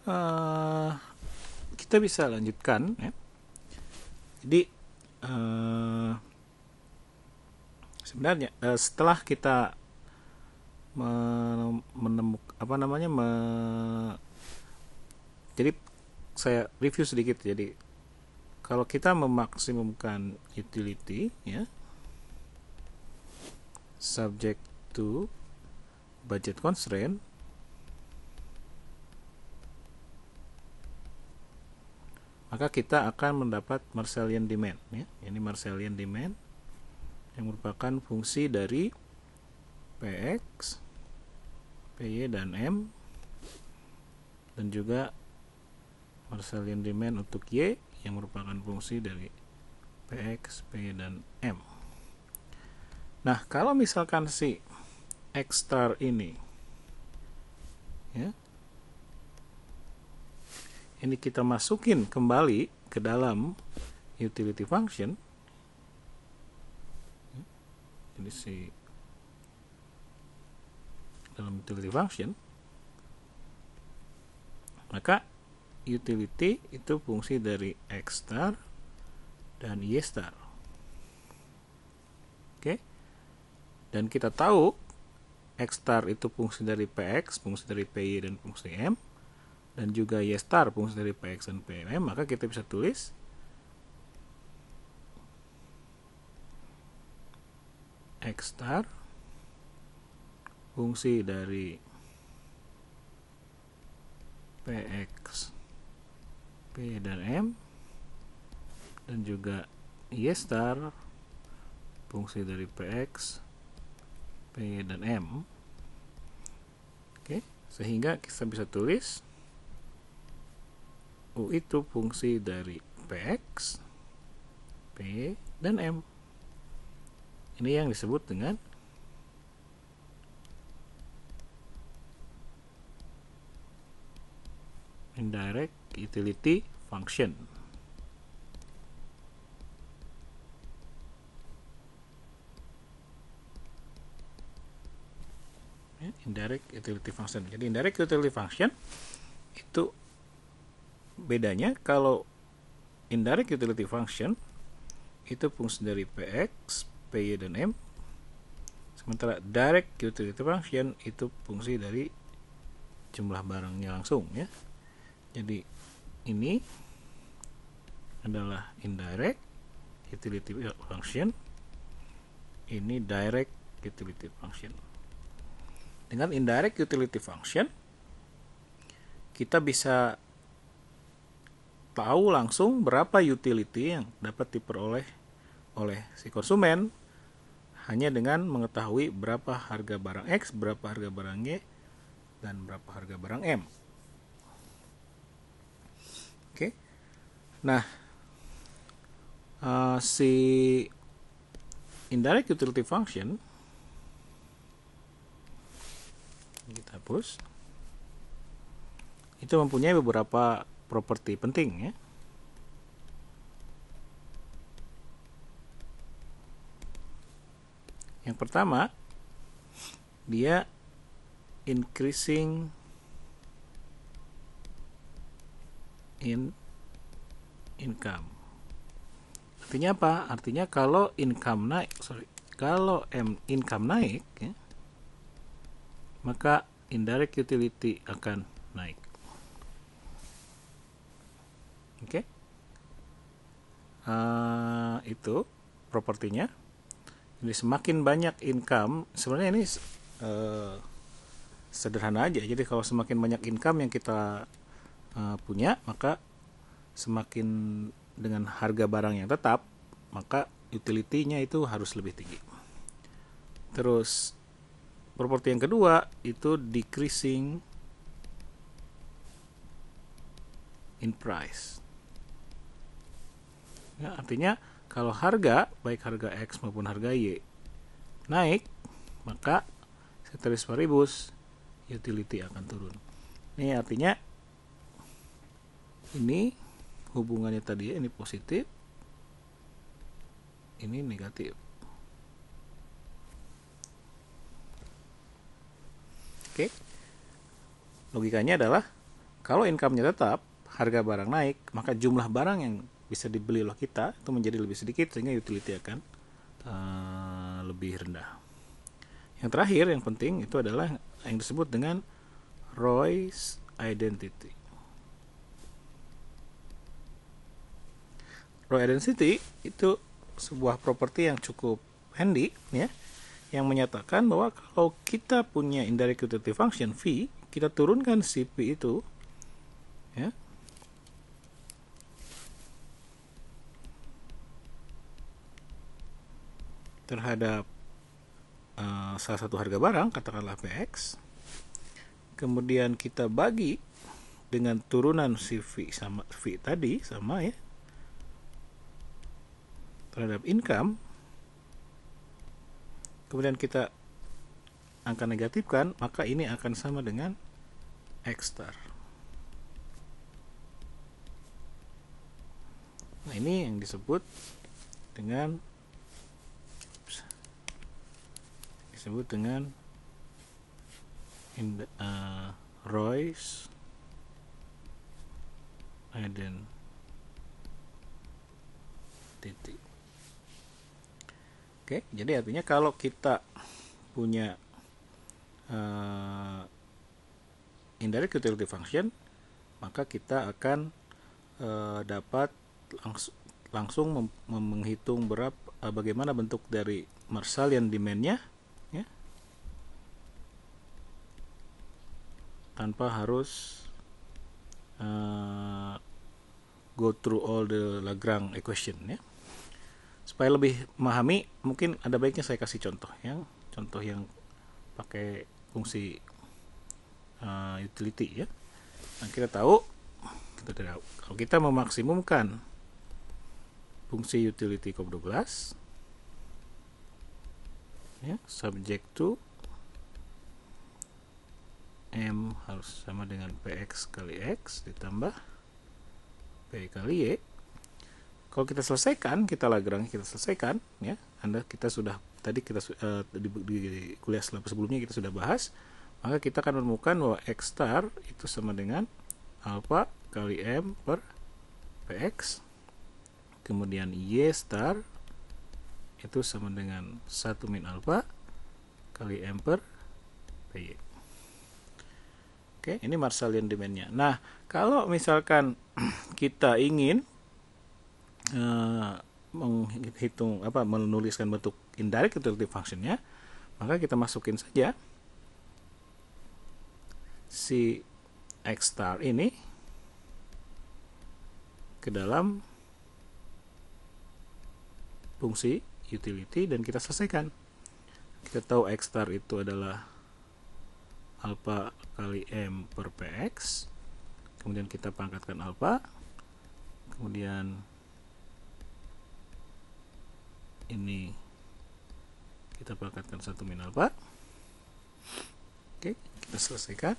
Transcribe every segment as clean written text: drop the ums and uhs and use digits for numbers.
uh, kita bisa lanjutkan ya. Jadi sebenarnya setelah kita jadi saya review sedikit. Jadi kalau kita memaksimumkan utility ya, subject to budget constraint, maka kita akan mendapat Marshallian demand ya. Ini Marshallian demand yang merupakan fungsi dari Px, Py dan M, dan juga Marshallian demand untuk Y yang merupakan fungsi dari Px, Py dan M. Nah, kalau misalkan si X star ini ya, ini kita masukin kembali ke dalam utility function. Jadi si dalam utility function, maka utility itu fungsi dari X star dan Y star. Oke. Dan kita tahu X star itu fungsi dari Px, fungsi dari Py dan fungsi M, dan juga Y star fungsi dari Px dan Pm, maka kita bisa tulis X star fungsi dari Px, P dan M, dan juga Y star fungsi dari Px, P dan M. Oke, sehingga kita bisa tulis U itu fungsi dari Px, P dan M. Ini yang disebut dengan indirect utility function. Indirect utility function. Jadi indirect utility function itu bedanya, kalau indirect utility function itu fungsi dari Px, Py dan M, sementara direct utility function itu fungsi dari jumlah barangnya langsung ya. Jadi ini adalah indirect utility function, ini direct utility function. Dengan indirect utility function kita bisa tahu langsung berapa utility yang dapat diperoleh oleh si konsumen hanya dengan mengetahui berapa harga barang X, berapa harga barang Y, dan berapa harga barang M. Oke. Nah, si indirect utility function kita hapus. Itu mempunyai beberapa properti penting ya. Yang pertama, dia increasing in income. Artinya apa? Artinya kalau income naik, income naik ya, maka indirect utility akan naik. Oke. Itu propertinya. Jadi semakin banyak income, sebenarnya ini sederhana aja. Jadi kalau semakin banyak income yang kita punya, maka semakin dengan harga barang yang tetap, maka utility-nya itu harus lebih tinggi. Terus properti yang kedua itu decreasing in price. Ya, artinya kalau harga, baik harga X maupun harga Y naik, maka ceteris paribus utility akan turun. Ini artinya ini hubungannya tadi ya, ini positif, ini negatif. Oke. Logikanya adalah Kalau income-nya tetap, harga barang naik, maka jumlah barang yang bisa dibeli oleh kita itu menjadi lebih sedikit, sehingga utility akan lebih rendah. Yang terakhir yang penting itu adalah yang disebut dengan Roy's identity. Roy identity itu sebuah properti yang cukup handy, ya, yang menyatakan bahwa kalau kita punya indirect utility function V, kita turunkan si P itu, ya, terhadap salah satu harga barang, katakanlah PX, kemudian kita bagi dengan turunan si V sama V tadi sama, ya, terhadap income, kemudian kita angka negatifkan, maka ini akan sama dengan X star. Nah, ini yang disebut dengan Roy's identity. Oke, jadi artinya kalau kita punya indirect utility function, maka kita akan dapat langsung menghitung bagaimana bentuk dari Marshallian demand-nya, ya, tanpa harus go through all the Lagrange equation, ya. Supaya lebih memahami, mungkin ada baiknya saya kasih contoh yang pakai fungsi utility, ya. Nah, kita tahu kalau kita memaksimumkan fungsi utility COP12, ya, subject to M harus sama dengan PX kali X ditambah P kali Y. Kalau kita selesaikan, kita selesaikan, ya. Kita sudah di kuliah sebelumnya kita sudah bahas, maka kita akan menemukan bahwa X star itu sama dengan alpha kali M per PX, kemudian Y star itu sama dengan 1 min alpha kali M per PY. Oke, ini Marshallian demand-nya. Nah, kalau misalkan kita ingin menuliskan bentuk indirect utility function-nya, maka kita masukin saja si X star ini ke dalam fungsi utility dan kita selesaikan. Kita tahu X star itu adalah alpha kali M per PX, kemudian kita pangkatkan alpha, kemudian ini kita pangkatkan 1 min alpha. Oke, kita selesaikan.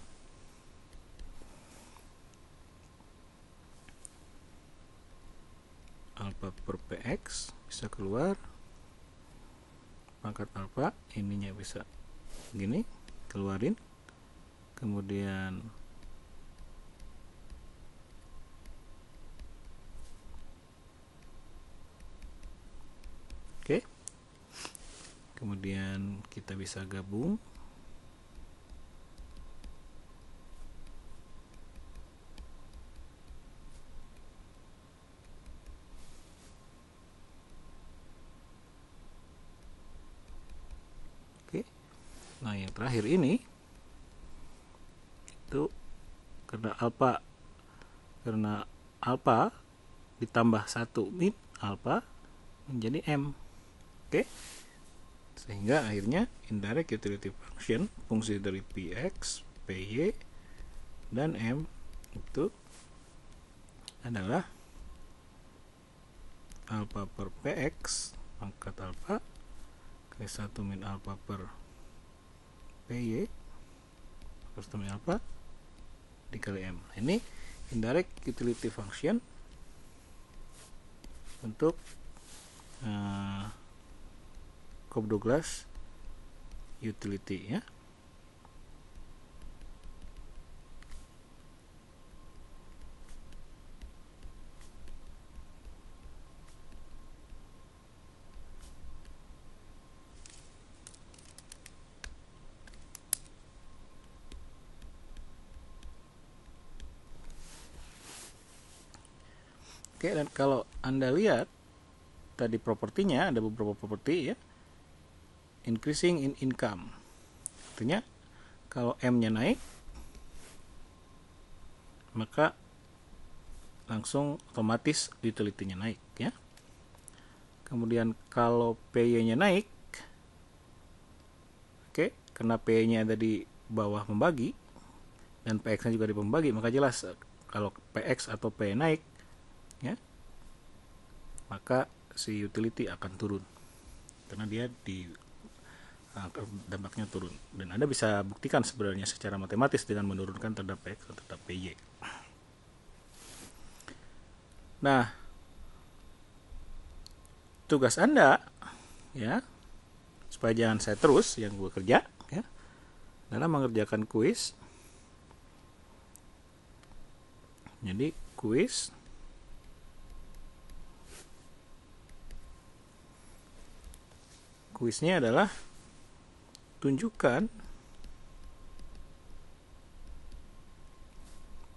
Alpha per PX bisa keluar, pangkat alpha ininya bisa gini, keluarin, kemudian oke, kemudian kita bisa gabung. Oke, nah yang terakhir ini itu karena alpha ditambah 1 min alpha menjadi M. Oke, sehingga akhirnya indirect utility function, fungsi dari Px, Py, dan M itu adalah alpha per Px pangkat alpha kali 1 min alpha per Py per 1 min alpha dikali M. Ini indirect utility function untuk Cobb-Douglas utility, ya. Oke, dan kalau Anda lihat tadi propertinya, ada beberapa properti ya. Increasing in income. Artinya kalau M-nya naik, maka langsung otomatis utility-nya naik ya. Kemudian kalau PY-nya naik, oke, karena PY-nya ada di bawah pembagi dan PX-nya juga di pembagi, maka jelas kalau PX atau PY naik ya, maka si utility akan turun karena dia di dampaknya turun. Dan Anda bisa buktikan sebenarnya secara matematis dengan menurunkan terhadap PX atau terhadap PY. Nah, tugas Anda ya, supaya jangan saya terus yang gue kerja ya, adalah mengerjakan kuis. Jadi kuisnya adalah tunjukkan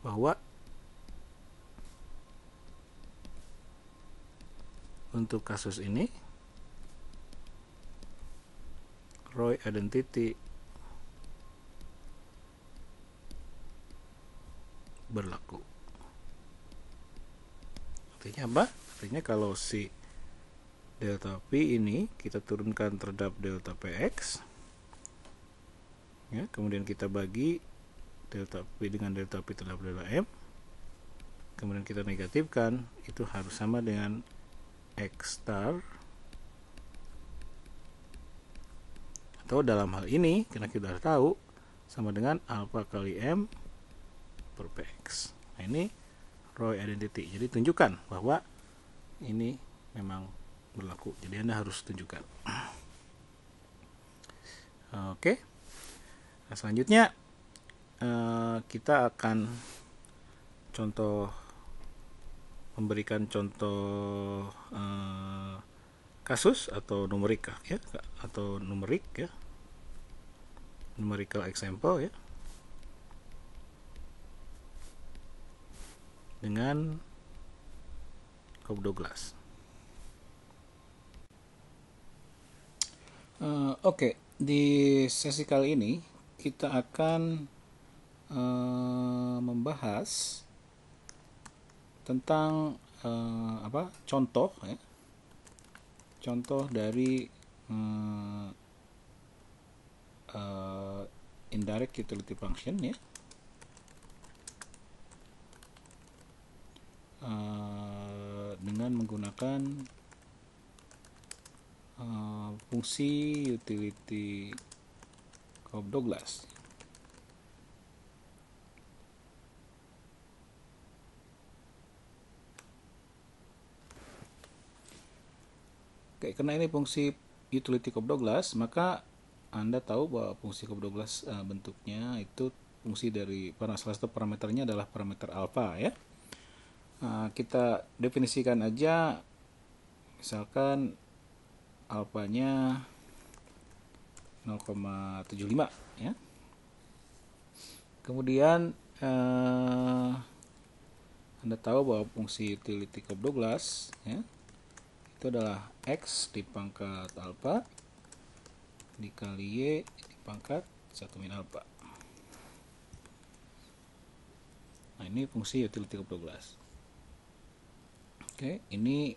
bahwa untuk kasus ini Roy identity berlaku. Artinya apa? Artinya kalau si delta P ini kita turunkan terhadap delta PX ya, kemudian kita bagi delta P dengan delta P terhadap delta M, kemudian kita negatifkan, itu harus sama dengan X star, atau dalam hal ini karena kita sudah tahu sama dengan alpha kali M per PX. Nah, ini Roy identity. Jadi tunjukkan bahwa ini memang berlaku. Jadi Anda harus tunjukkan. Oke. Nah, selanjutnya kita akan memberikan contoh kasus atau numerika ya, atau numerik ya, numerical example ya, dengan Cobb-Douglas. Oke, di sesi kali ini kita akan membahas tentang contoh ya, contoh dari indirect utility function ya, dengan menggunakan fungsi utility Cobb-Douglas. Oke, karena ini fungsi utility Cobb-Douglas, maka Anda tahu bahwa fungsi Cobb-Douglas bentuknya itu fungsi dari salah satu parameternya adalah parameter alpha ya. Kita definisikan aja, misalkan alfanya 0,75 ya. Kemudian Anda tahu bahwa fungsi utility Cobb-Douglas ya, itu adalah X di pangkat alpha dikali Y di pangkat 1 min alpha. Nah, ini fungsi utility Cobb-Douglas. Oke, ini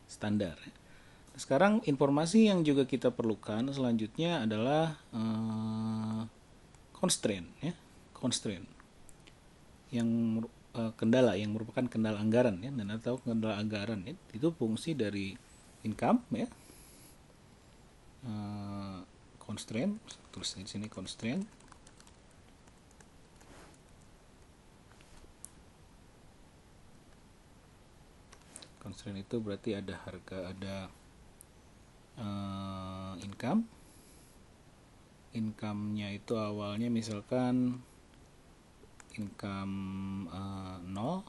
standar. Sekarang informasi yang juga kita perlukan selanjutnya adalah constraint ya, constraint yang kendala yang merupakan kendala anggaran ya, dan atau kendala anggaran ya, itu fungsi dari income ya. Constraint, tulis di sini constraint. Constraint itu berarti ada harga, ada income. Income-nya itu awalnya misalkan income 0,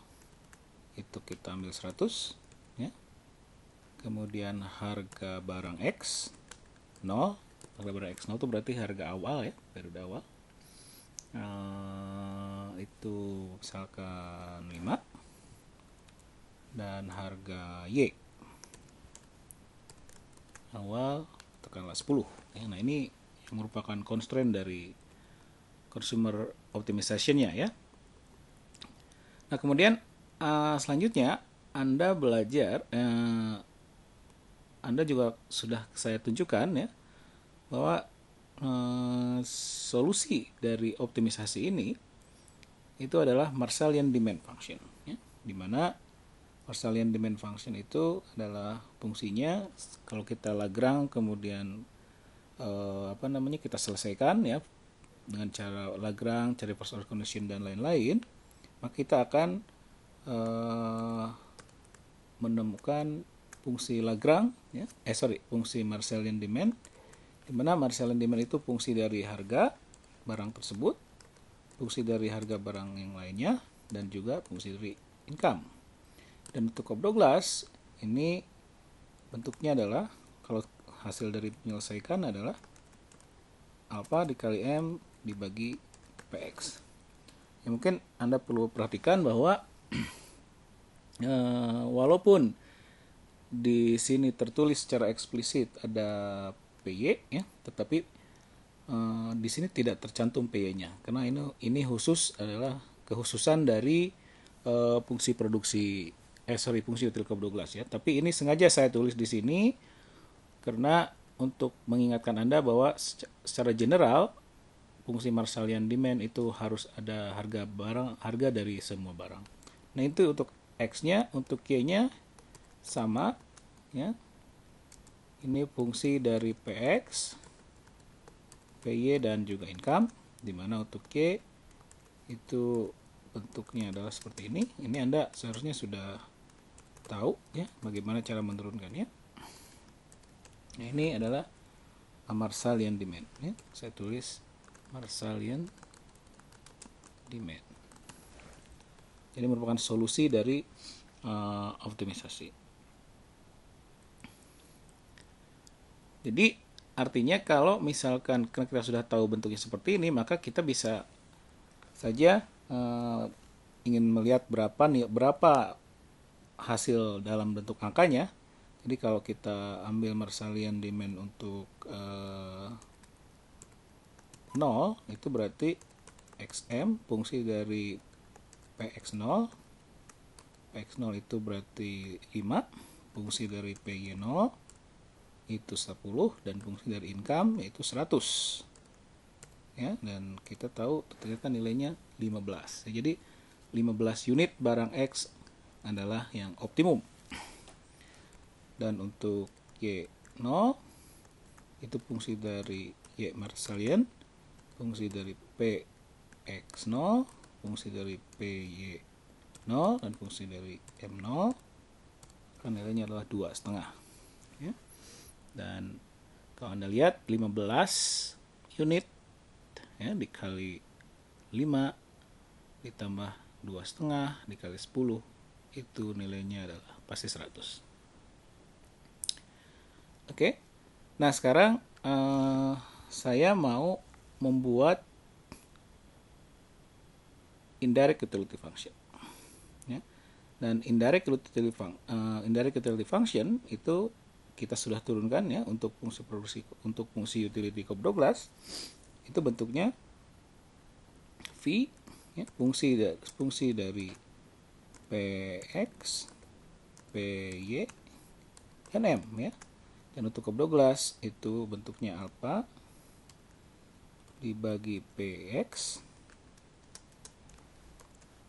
itu kita ambil 100 ya. Kemudian harga barang X 0, harga barang X 0 itu berarti harga awal ya, periode awal. Itu misalkan 5. dan harga Y. Awal tekanlah 10. Nah, ini yang merupakan constraint dari consumer optimization-nya ya. Nah, kemudian selanjutnya Anda belajar, Anda juga sudah saya tunjukkan ya, bahwa solusi dari optimisasi ini itu adalah Marshallian demand function ya, di mana Marshallian demand function itu adalah fungsinya kalau kita Lagrange kemudian kita selesaikan ya dengan cara Lagrange, cari first order condition dan lain-lain, maka kita akan menemukan fungsi Lagrange ya, fungsi Marshallian demand, di mana Marshallian demand itu fungsi dari harga barang tersebut, fungsi dari harga barang yang lainnya, dan juga fungsi dari income. Dan untuk Cobb-Douglas ini bentuknya adalah, kalau hasil dari menyelesaikan adalah alpha dikali M dibagi Px. Ya, mungkin Anda perlu perhatikan bahwa walaupun di sini tertulis secara eksplisit ada PY ya, tetapi di sini tidak tercantum PY-nya karena ini khusus adalah kekhususan dari fungsi produksi fungsi util Cobb-Douglas ya. Tapi ini sengaja saya tulis di sini karena untuk mengingatkan Anda bahwa secara general fungsi Marshallian demand itu harus ada harga dari semua barang. Nah, itu untuk X-nya, untuk Y-nya sama ya. Ini fungsi dari Px, Py dan juga income, di mana untuk Y itu bentuknya adalah seperti ini. Ini Anda seharusnya sudah tahu ya bagaimana cara menurunkannya. Nah, ini adalah Marshallian demand ya. Saya tulis Marshallian demand. Jadi merupakan solusi dari optimisasi. Jadi artinya kalau misalkan kita sudah tahu bentuknya seperti ini, maka kita bisa saja ingin melihat berapa hasil dalam bentuk angkanya. Jadi kalau kita ambil Marshallian demand untuk 0, itu berarti XM fungsi dari PX0. PX0 itu berarti 5, fungsi dari PY0 itu 10, dan fungsi dari income yaitu 100. Ya, dan kita tahu ternyata nilainya 15. Jadi 15 unit barang X adalah yang optimum. Dan untuk Y0 itu fungsi dari Y Marshallian, fungsi dari PX0, fungsi dari PY0, dan fungsi dari M0 kan nilainya adalah 2,5 ya. Dan kalau Anda lihat 15 unit ya dikali 5 ditambah 2,5 dikali 10 itu nilainya adalah pasti 100. Oke. Nah, sekarang saya mau membuat indirect utility function ya. Dan indirect utility function itu kita sudah turunkan ya untuk fungsi produksi, untuk fungsi utility Cobb-Douglas itu bentuknya V ya, fungsi dari Px, Py, dan M ya. Dan untuk Cobb-Douglas itu bentuknya alpha dibagi Px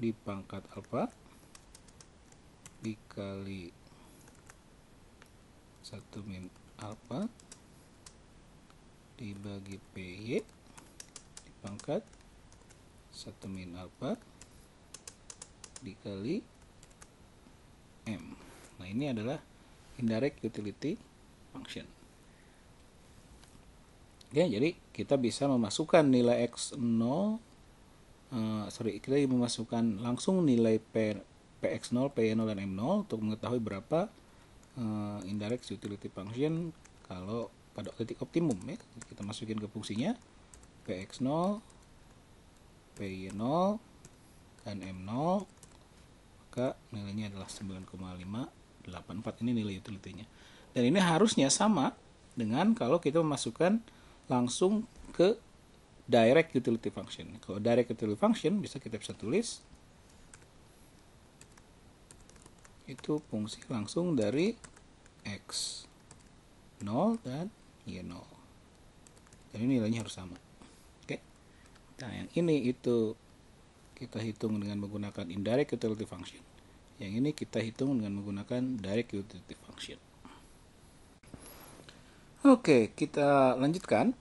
di pangkat alpha dikali 1 min alpha dibagi Py di pangkat 1 min alpha dikali M. Nah, ini adalah indirect utility function. Oke, jadi kita bisa memasukkan nilai X0 kita memasukkan langsung nilai Px0, Py0, dan M0 untuk mengetahui berapa indirect utility function kalau pada titik optimum ya. Kita masukin ke fungsinya Px0, Py0, dan M0, maka maka nilainya adalah 9,584. Ini nilai utility-nya. Dan ini harusnya sama dengan kalau kita memasukkan langsung ke direct utility function. Kalau direct utility function kita bisa tulis itu fungsi langsung dari X 0 dan Y 0. Jadi nilainya harus sama. Oke. Nah, yang ini itu kita hitung dengan menggunakan indirect utility function. Yang ini kita hitung dengan menggunakan direct utility function. Oke, kita lanjutkan.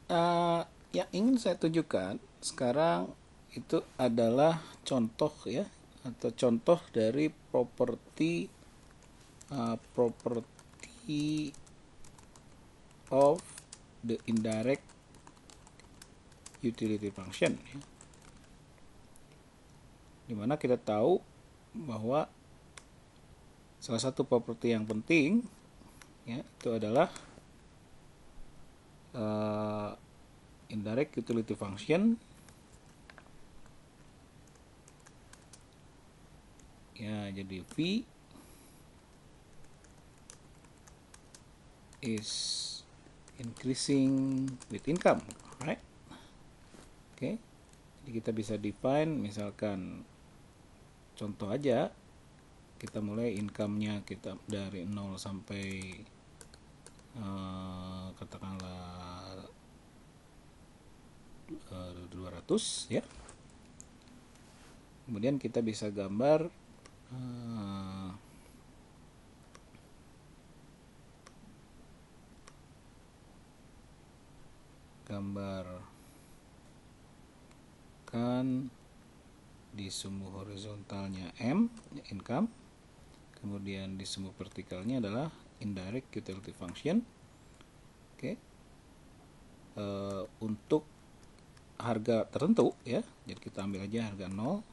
Yang ingin saya tunjukkan sekarang itu adalah contoh ya, atau contoh dari properti of the indirect utility function ya. Dimana kita tahu bahwa salah satu properti yang penting ya, itu adalah indirect utility function ya, jadi V is increasing with income, right? Oke. Jadi kita bisa define, misalkan contoh aja, kita mulai income-nya kita dari 0 sampai katakanlah 200 ya. Kemudian kita bisa gambarkan di sumbu horizontalnya M income, kemudian di sumbu vertikalnya adalah indirect utility function. Oke. Untuk harga tertentu ya, jadi kita ambil aja harga 0,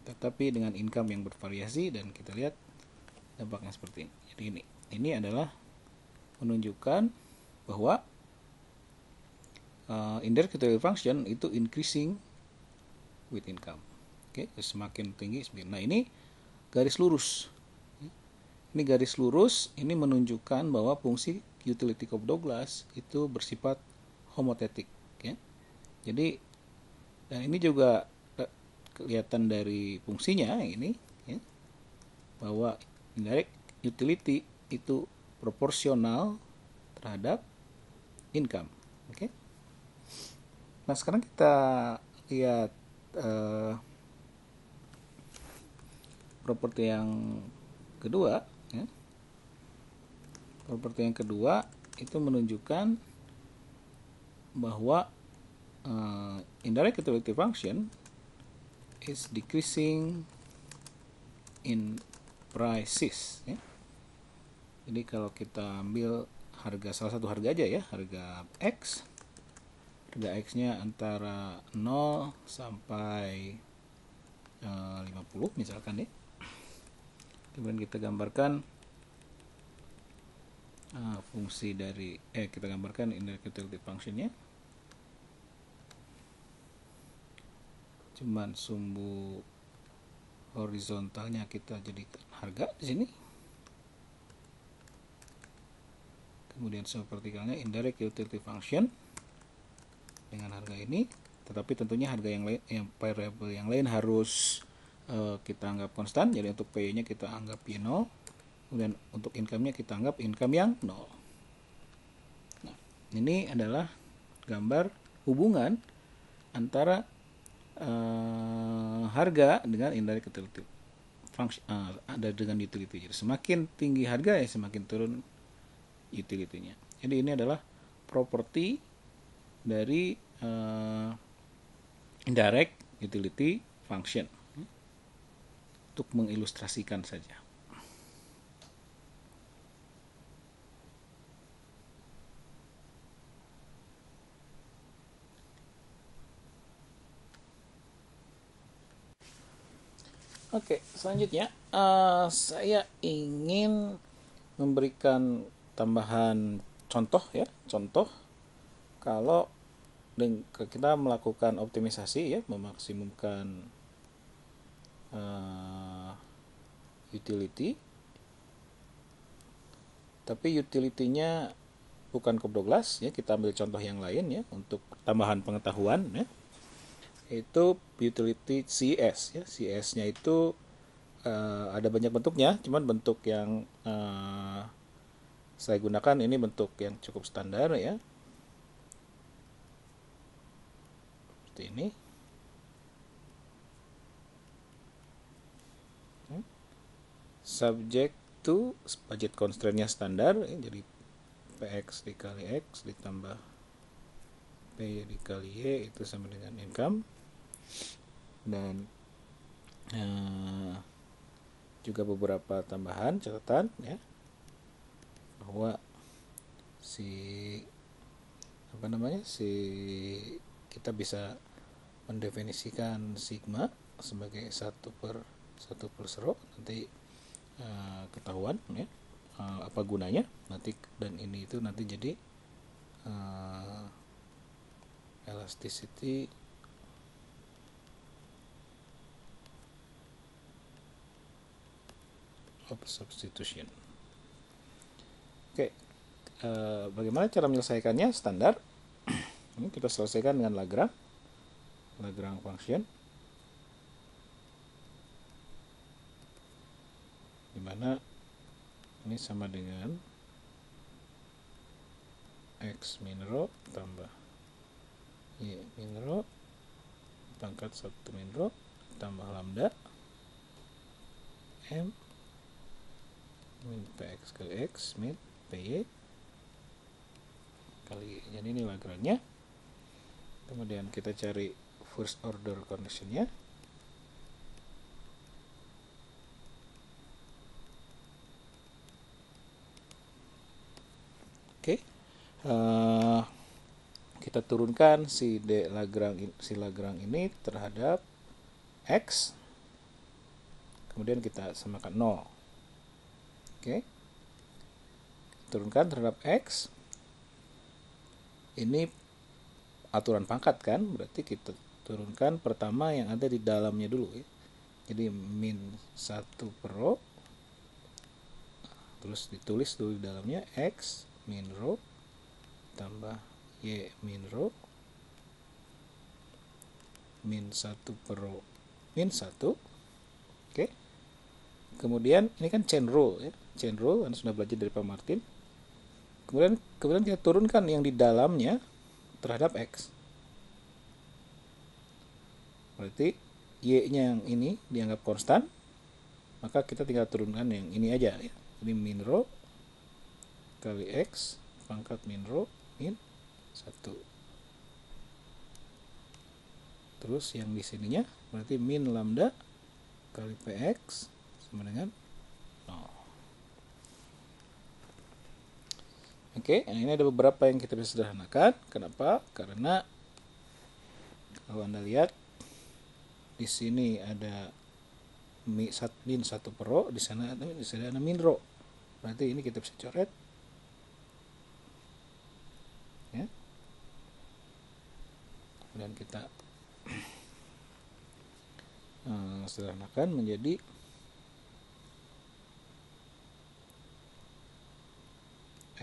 tetapi dengan income yang bervariasi, dan kita lihat dampaknya seperti ini. Jadi ini adalah menunjukkan bahwa indirect utility function itu increasing with income. Oke, semakin tinggi semakin. Nah, ini garis lurus. Ini garis lurus ini menunjukkan bahwa fungsi utility Cobb-Douglas itu bersifat homotetik ya. Jadi, dan ini juga kelihatan dari fungsinya ini ya, bahwa indirect utility itu proporsional terhadap income. Oke. Nah, sekarang kita lihat properti yang kedua ya. Properti yang kedua itu menunjukkan bahwa indirect utility function is decreasing in prices ya. Jadi kalau kita ambil harga, salah satu harga aja ya, harga X, harga X-nya antara 0 sampai 50 misalkan ya. Kemudian kita gambarkan fungsi dari kita gambarkan indirect utility function-nya. Cuman sumbu horizontalnya kita jadikan harga di sini. Kemudian sumbu vertikalnya indirect utility function dengan harga ini, tetapi tentunya harga yang lain, yang variable yang lain harus kita anggap konstan. Jadi untuk P-nya kita anggap Y0, kemudian untuk income-nya kita anggap income yang 0. Nah, ini adalah gambar hubungan antara harga dengan indirect utility function, ada dengan utility. Jadi semakin tinggi harga ya semakin turun utility-nya. Jadi ini adalah properti dari indirect utility function, untuk mengilustrasikan saja. Oke, selanjutnya saya ingin memberikan tambahan contoh ya, contoh kalau kita melakukan optimisasi ya, memaksimumkan utility, tapi utility-nya bukan Cryptoglass ya. Kita ambil contoh yang lain ya untuk tambahan pengetahuan ya. Itu utility CS ya. CS-nya itu ada banyak bentuknya, cuman bentuk yang saya gunakan ini bentuk yang cukup standar ya. Seperti ini. Subject to budget constraint-nya standar ya, jadi PX dikali X ditambah P dikali Y itu sama dengan income. Dan juga beberapa tambahan catatan ya, bahwa kita bisa mendefinisikan sigma sebagai 1/1 row. Nanti ketahuan ya apa gunanya nanti, dan ini itu nanti jadi elasticity of substitution. Oke, bagaimana cara menyelesaikannya? Standar. Ini kita selesaikan dengan Lagrange function, dimana ini sama dengan X min row tambah Y min row pangkat 1 min row tambah lambda M min Px kali X min Py kali Y. Jadi ini Lagrange-nya. Kemudian kita cari first order condition-nya. Oke. Kita turunkan si Lagrange ini terhadap X. Kemudian kita samakan 0. Oke. Turunkan terhadap X. Ini aturan pangkat kan, berarti kita turunkan pertama yang ada di dalamnya dulu ya. Jadi min 1/row, terus ditulis dulu di dalamnya X min row tambah Y min row min 1/row min 1. Oke. Kemudian ini kan chain rule ya. Chain rule Anda sudah belajar dari Pak Martin. Kemudian kita turunkan yang di dalamnya terhadap X. Berarti Y-nya yang ini dianggap konstan, maka kita tinggal turunkan yang ini aja ya. Jadi min row kali X pangkat min row min 1. Terus yang di sininya berarti min lambda kali Px sama dengan 0. Oke, nah ini ada beberapa yang kita bisa sederhanakan. Kenapa? Karena kalau Anda lihat di sini ada min 1/row, di sana ada min row. Berarti ini kita bisa coret. Ya. Kemudian kita sederhanakan menjadi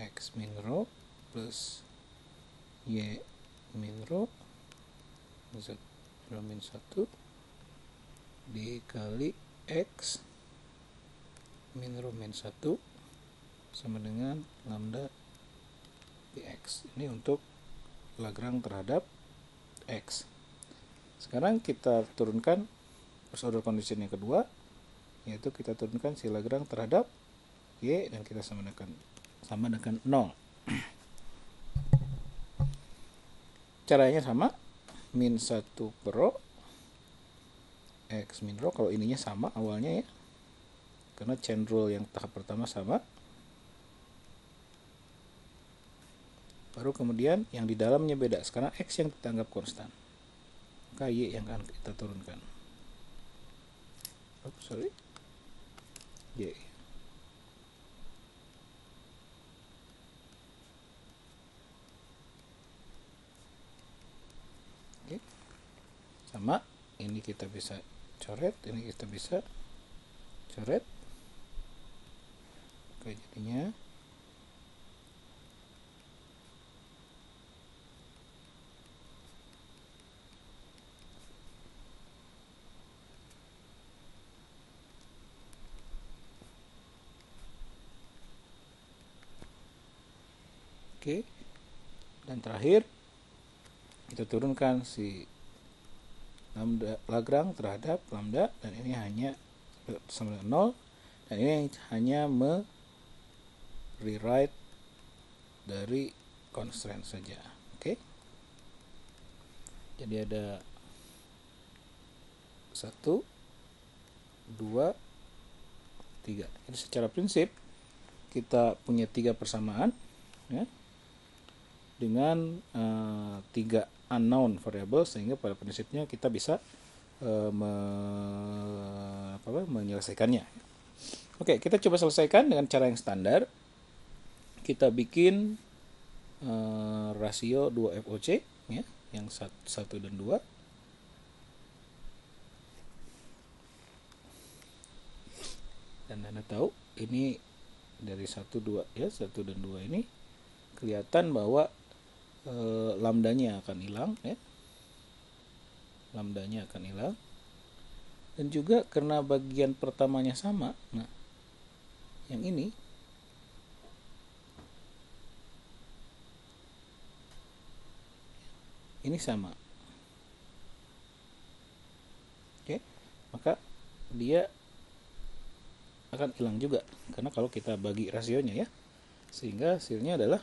X min row plus Y min row min 1 dikali X min row min 1 sama dengan lambda Px. Ini untuk Lagrange terhadap X. Sekarang kita turunkan first order condition yang kedua, yaitu kita turunkan si Lagrange terhadap Y dan kita sama dengan 0. Caranya sama, min 1/row X min row, kalau ininya sama awalnya ya, karena chain rule yang tahap pertama sama. Baru kemudian yang di dalamnya beda. Sekarang X yang kita anggap konstan, maka Y yang akan kita turunkan. Y. Oke. Sama, ini kita bisa coret, ini kita bisa coret. Oke, jadinya oke. Dan terakhir kita turunkan si lambda Lagrange terhadap lambda, dan ini hanya sama dengan 0, dan ini hanya rewrite dari constraint saja. Oke. Jadi ada 1, 2, 3. Jadi secara prinsip kita punya 3 persamaan ya, dengan 3 unknown variable, sehingga pada prinsipnya kita bisa menyelesaikannya. Oke, kita coba selesaikan dengan cara yang standar. Kita bikin rasio 2 FOC ya, yang 1 dan 2. Dan Anda tahu ini dari 1, 2 ya, 1 dan 2 ini kelihatan bahwa lambdanya akan hilang ya. Lambdanya akan hilang. Dan juga karena bagian pertamanya sama, nah yang ini sama. Oke, maka dia akan hilang juga, karena kalau kita bagi rasionya ya, sehingga hasilnya adalah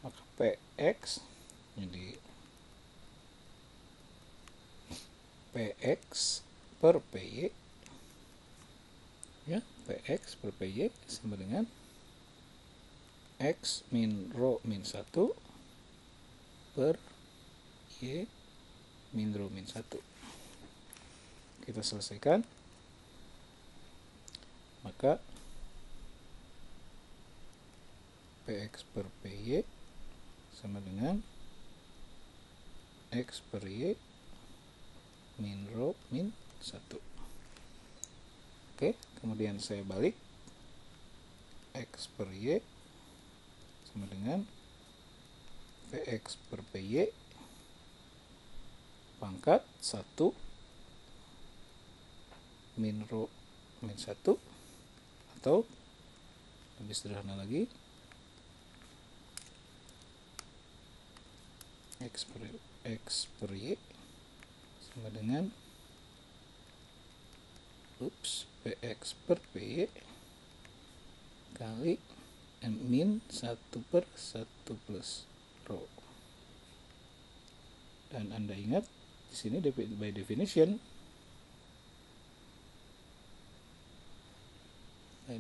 maka PX jadi PX per PY ya, PX per PY sama dengan X min rho min 1 per Y min rho min 1. Kita selesaikan, maka PX per PY sama dengan X per Y min rho min 1. Oke, kemudian saya balik, X per Y sama dengan PX per PY pangkat 1 min rho min 1, atau lebih sederhana lagi, X per Y sama dengan PX per PY kali M min 1 per 1 plus rho. Dan Anda ingat di sini by definition 1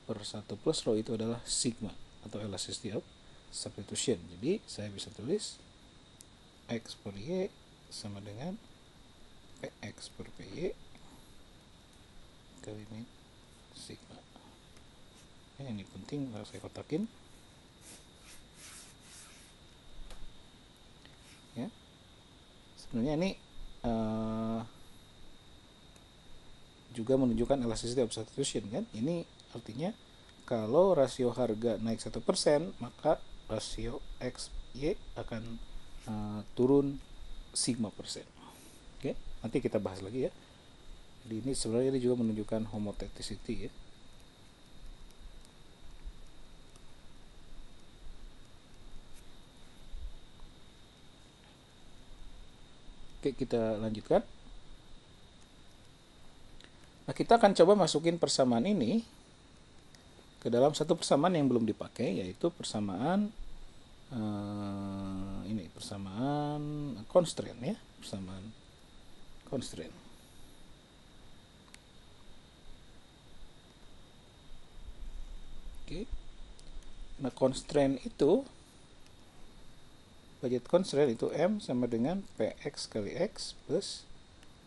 per 1 plus rho itu adalah sigma atau elasticity of substitution. Jadi saya bisa tulis X per Y sama dengan PX per PY kali min sigma. Ya, ini penting, harus saya kotakin ya. Sebenarnya ini juga menunjukkan elasticity of substitution kan. Ini artinya kalau rasio harga naik 1%, maka rasio X Y akan turun sigma persen. Oke, nanti kita bahas lagi ya. Jadi ini sebenarnya ini juga menunjukkan homotheticity ya. Oke, kita lanjutkan. Nah, kita akan coba masukin persamaan ini ke dalam satu persamaan yang belum dipakai, yaitu persamaan ini, persamaan constraint ya, persamaan constraint. Oke. Nah, constraint itu, budget constraint itu M sama dengan PX kali X plus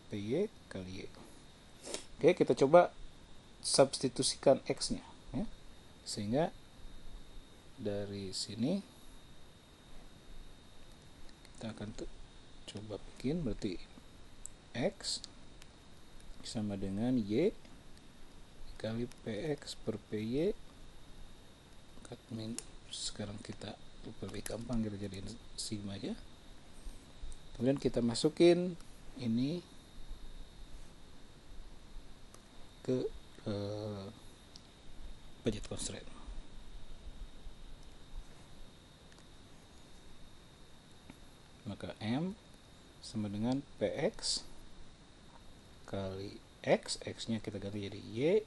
PY kali Y. Oke, kita coba substitusikan X-nya ya. Sehingga dari sini kita akan coba bikin, berarti X sama dengan Y kali PX per PY. Sekarang kita lebih gampang kita jadiin sigma aja. Kemudian kita masukin ini ke budget constraint. Maka M sama dengan PX kali X, X nya kita ganti jadi Y,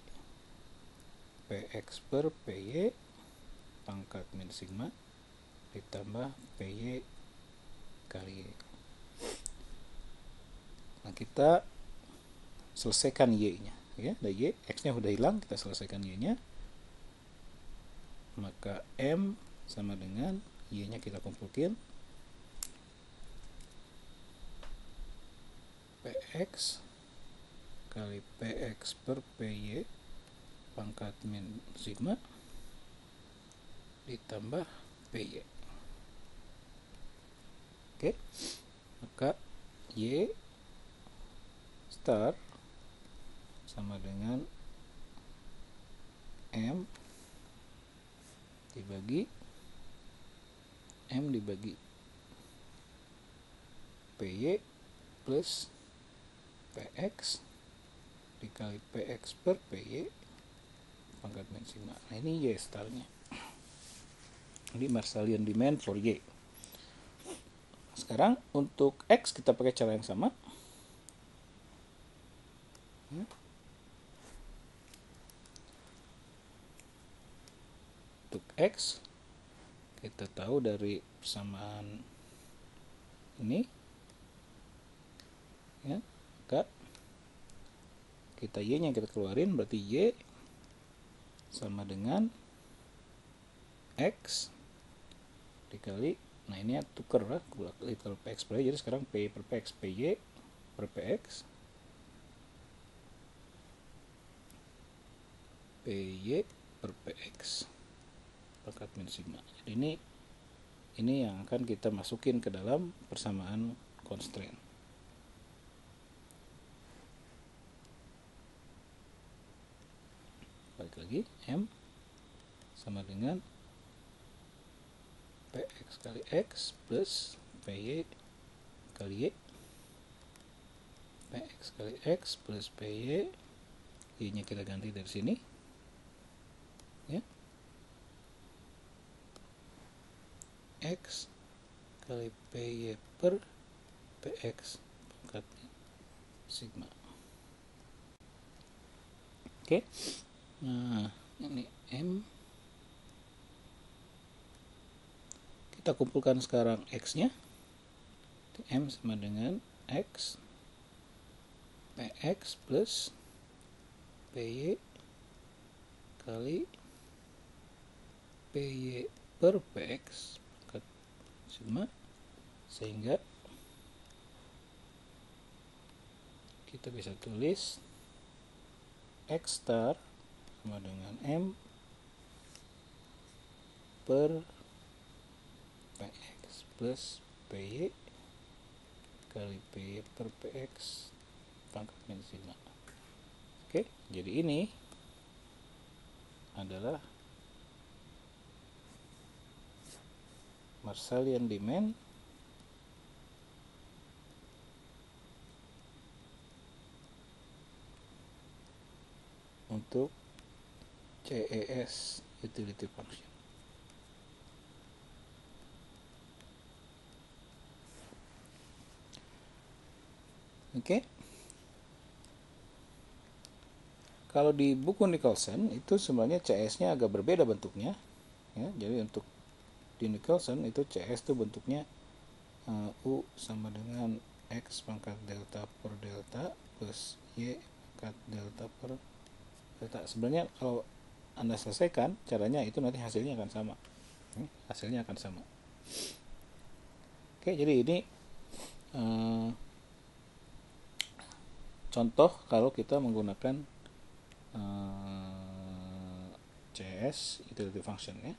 PX per PY pangkat min sigma ditambah PY kali Y. Nah, kita selesaikan Y nya ya, ada Y, X nya udah hilang, kita selesaikan Y nya. Maka M sama dengan Y nya kita kumpulkan PX kali PX per PY pangkat min sigma ditambah PY. Oke, maka Y star sama dengan M dibagi PY plus PX dikali PX per PY pangkat min sigma. Nah, ini Y starnya. Ini Marshallian demand for Y. Sekarang untuk X kita pakai cara yang sama. Untuk X kita tahu dari persamaan ini ya, maka kita Y nya kita keluarin, berarti Y sama dengan X dikali, nah ini ya tuker lah, kalau PX per Y, jadi sekarang PY per PX, PY per PX PY per PX pangkat min sigma. Jadi ini yang akan kita masukin ke dalam persamaan constraint. Balik lagi, M sama dengan PX kali X plus PY kali Y, PX kali X plus PY, Y nya kita ganti dari sini ya, X kali PY per PX pangkat sigma. Oke. Nah, ini M. Kita kumpulkan sekarang X-nya. M sama dengan X PX plus PY kali PY per PX pangkat sigma, sehingga kita bisa tulis X star sama dengan M per PX plus PY kali PY per PX pangkat min sigma. Oke, jadi ini adalah Marshallian demand untuk CES utility function. Oke. Kalau di buku Nicholson itu sebenarnya CS-nya agak berbeda bentuknya ya. Jadi untuk di Nicholson itu CS itu bentuknya U sama dengan X pangkat delta per delta plus Y pangkat delta per delta. Sebenarnya kalau Anda selesaikan caranya itu nanti hasilnya akan sama. Hasilnya akan sama. Oke, jadi ini contoh kalau kita menggunakan CS utility function ya.